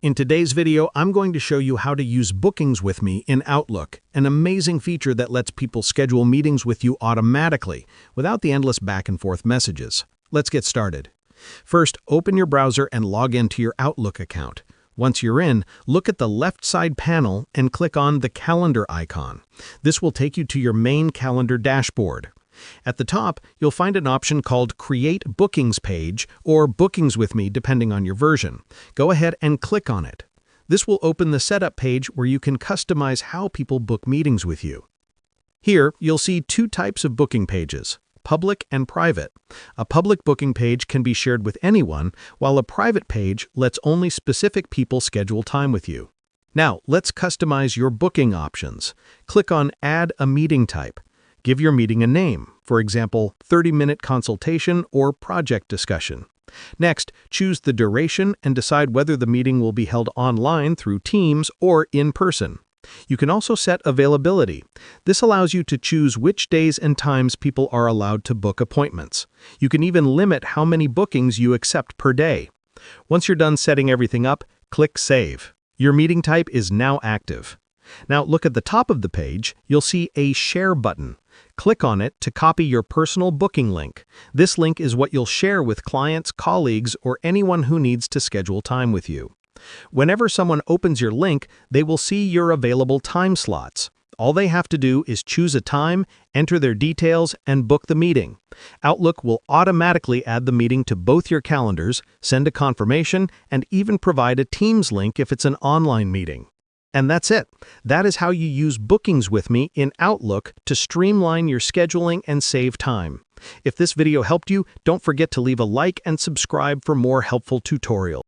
In today's video, I'm going to show you how to use Bookings with Me in Outlook, an amazing feature that lets people schedule meetings with you automatically, without the endless back and forth messages. Let's get started. First, open your browser and log into your Outlook account. Once you're in, look at the left side panel and click on the calendar icon. This will take you to your main calendar dashboard. At the top, you'll find an option called Create Bookings Page or Bookings with Me depending on your version. Go ahead and click on it. This will open the setup page where you can customize how people book meetings with you. Here, you'll see two types of booking pages, public and private. A public booking page can be shared with anyone, while a private page lets only specific people schedule time with you. Now, let's customize your booking options. Click on Add a Meeting Type. Give your meeting a name, for example, 30-minute consultation or project discussion. Next, choose the duration and decide whether the meeting will be held online through Teams or in person. You can also set availability. This allows you to choose which days and times people are allowed to book appointments. You can even limit how many bookings you accept per day. Once you're done setting everything up, click Save. Your meeting type is now active. Now look at the top of the page, you'll see a Share button. Click on it to copy your personal booking link. This link is what you'll share with clients, colleagues, or anyone who needs to schedule time with you. Whenever someone opens your link, they will see your available time slots. All they have to do is choose a time, enter their details, and book the meeting. Outlook will automatically add the meeting to both your calendars, send a confirmation, and even provide a Teams link if it's an online meeting. And that's it. That is how you use Bookings with Me in Outlook to streamline your scheduling and save time. If this video helped you, don't forget to leave a like and subscribe for more helpful tutorials.